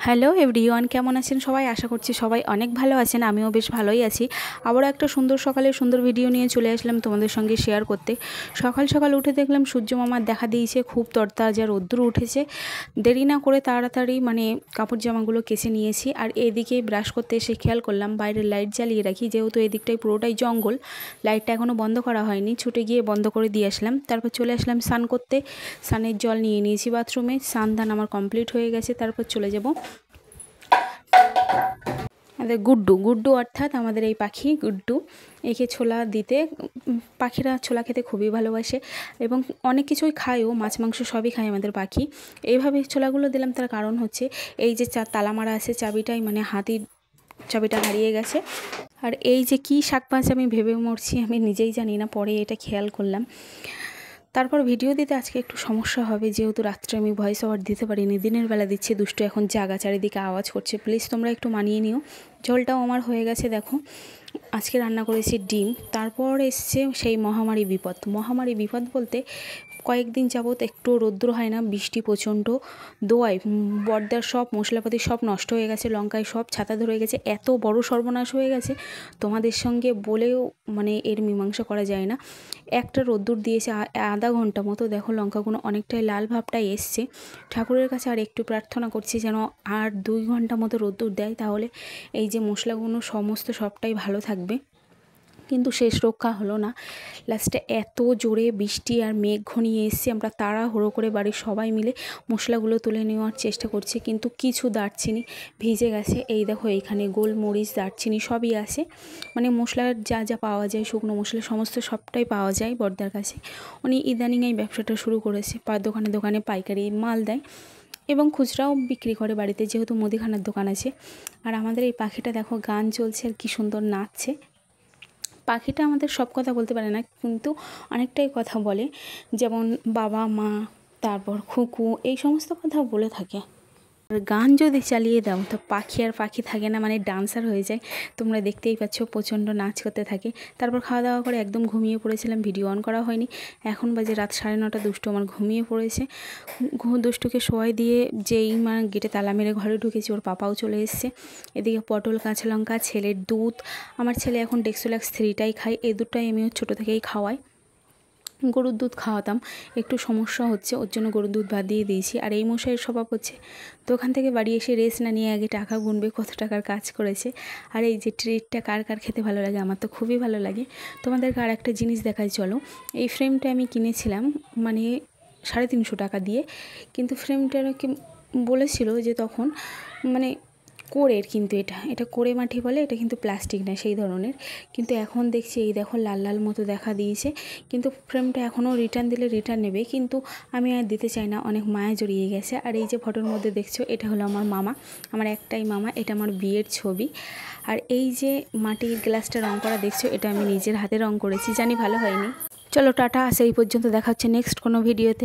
Hello everyone, কেমন আছেন সবাই? আশা করছি সবাই অনেক ভালো আছেন। আমিও বেশ ভালোই আছি। আবারও একটা সুন্দর সকালে সুন্দর ভিডিও নিয়ে চলে আসলাম তোমাদের সঙ্গে শেয়ার করতে। সকাল সকাল উঠে দেখলাম সূর্য মামার দেখা দিয়েছে, খুব তরতাজা রোদ্দুর উঠেছে। দেরি না করে তাড়াতাড়ি কাপড় জামাগুলো কেচে নিয়েছি। আর এদিকে ব্রাশ করতে এসে খেয়াল করলাম বাইরের লাইট জ্বালিয়ে রাখি, যেহেতু এদিকটাই পুরোটাই জঙ্গল, লাইটটা এখনও বন্ধ করা হয়নি। ছুটে গিয়ে বন্ধ করে দিয়ে আসলাম। তারপর চলে আসলাম স্নান করতে। স্নানের জল নিয়ে নিয়েছি বাথরুমে। স্নান ধান আমার কমপ্লিট হয়ে গেছে। তারপর চলে যাব আমাদের গুড্ডু অর্থাৎ আমাদের এই পাখি গুড্ডু, একে ছোলা দিতে। পাখিরা ছোলা খেতে খুবই ভালোবাসে এবং অনেক কিছুই খায়ও, মাছ মাংস সবই খায় আমাদের পাখি। এইভাবে ছোলাগুলো দিলাম, তার কারণ হচ্ছে এই যে তালা মারা আছে চাবিটাই হাতির চাবিটা হারিয়ে গেছে। আর এই যে কী শাক পাঁচ আমি ভেবে মরছি, আমি নিজেই জানি না, পরে এটা খেয়াল করলাম। তারপর ভিডিও দিতে আজকে একটু সমস্যা হবে, যেহেতু রাত্রে আমি ভয়েস ওভার দিতে পারিনি, দিনের বেলা দিচ্ছি। দুষ্টু এখন জাগা, চারিদিকে আওয়াজ করছে, প্লিজ তোমরা একটু মানিয়ে নিও। ঝোলটাও আমার হয়ে গেছে। দেখো আজকে রান্না করেছি ডিম। তারপর এসছে সেই মহামারী বিপদ বলতে কয়েকদিন যাবৎ একটু রৌদ্র হয় না, বৃষ্টি প্রচণ্ড। দোয়ায় বর্দার সব মশলাপাতি সব নষ্ট হয়ে গেছে, লঙ্কায় সব ছাতা ধরে গেছে, এত বড় সর্বনাশ হয়ে গেছে তোমাদের সঙ্গে বলেও এর মীমাংসা করা যায় না। একটা রোদ্দুর দিয়েছে আধা ঘন্টা মতো, দেখো লঙ্কাগুলো অনেকটাই লাল ভাবটাই এসছে। ঠাকুরের কাছে আর একটু প্রার্থনা করছি যেন আর 2 ঘন্টা মতো রোদ্দুর দেয়, তাহলে এই যে মশলাগুলো সবটাই ভালো থাকবে। কিন্তু শেষ রক্ষা হলো না। লাস্টে এত জোরে বৃষ্টি আর মেঘ ঘনিয়ে এসছে, আমরা তাড়াহুড়ো করে বাড়ির সবাই মিলে মশলাগুলো তুলে নেওয়ার চেষ্টা করছি, কিন্তু কিছু দারচিনি ভিজে গেছে। এই দেখো এইখানে গোলমরিচ দারচিনি সবই আছে, মশলার যা যা পাওয়া যায়, শুকনো মশলা সমস্ত সবটাই পাওয়া যায় বর্দার কাছে। উনি ইদানিং এই ব্যবসাটা শুরু করেছে, দোকানে দোকানে পাইকারি মাল দেয় এবং খুচরাও বিক্রি করে বাড়িতে, যেহেতু মুদিখানার দোকান আছে। আর আমাদের এই পাখিটা দেখো গান চলছে আর কি সুন্দর নাচছে। পাখিটা আমাদের সব কথা বলতে পারে না, কিন্তু অনেকটাই কথা বলে, যেমন বাবা মা, তারপর খুকু, এই সমস্ত কথা বলে থাকে। আর গান যদি চালিয়ে দাও তো পাখি আর পাখি থাকে না, ডান্সার হয়ে যায়। তোমরা দেখতেই পাচ্ছ প্রচণ্ড নাচ করতে থাকে। তারপর খাওয়া দাওয়া করে একদম ঘুমিয়ে পড়েছিলাম, ভিডিও অন করা হয়নি। এখন বাজে রাত 9:30, দুষ্টু আমার ঘুমিয়ে পড়েছে। দুষ্টুকে শোয়াই দিয়ে যেই গেটে তালা মেরে ঘরে ঢুকেছি, ওর পাপাও চলে এসছে। এদিকে পটল, কাঁচা লঙ্কা, ছেলের দুধ। আমার ছেলে এখন ডেক্সোল্যাক্স 3টাই খায়, এই দুধটাই আমি ছোটো থেকেই খাওয়াই। গরুর দুধ খাওয়াতাম, একটু সমস্যা হচ্ছে, ওর জন্য গরুর দুধ বাদ দিয়ে দিয়েছি। আর এই মশাইয়ের স্বভাব হচ্ছে দোকান থেকে বাড়ি এসে রেস্ট না নিয়ে আগে টাকা গুনবে, কত টাকার কাজ করেছে। আর এই যে ট্রিটটা কার কার খেতে ভালো লাগে, আমার তো খুবই ভালো লাগে। তোমাদেরকে আর একটা জিনিস দেখাই চলো। এই ফ্রেমটা আমি কিনেছিলাম 350 টাকা দিয়ে, কিন্তু ফ্রেমটার কি বলেছিল যে তখন কোরের, কিন্তু এটা কোরে মাটি বলে, এটা কিন্তু প্লাস্টিক না সেই ধরনের। কিন্তু এখন দেখছি এই দেখো লাল লাল মতো দেখা দিয়েছে, কিন্তু ফ্রেমটা এখনও রিটার্ন দিলে রিটার্ন নেবে, কিন্তু আমি আর দিতে চাই না, অনেক মায়া জড়িয়ে গেছে। আর এই যে ফটোর মধ্যে দেখছো, এটা হলো আমার মামা, আমার একটাই মামা, এটা আমার বিয়ের ছবি। আর এই যে মাটির গ্লাসটা রং করা দেখছো, এটা আমি নিজের হাতে রং করেছি, জানি ভালো হয়নি। চলো টাটা, সেই পর্যন্ত দেখা হচ্ছে নেক্সট কোনো ভিডিওতে।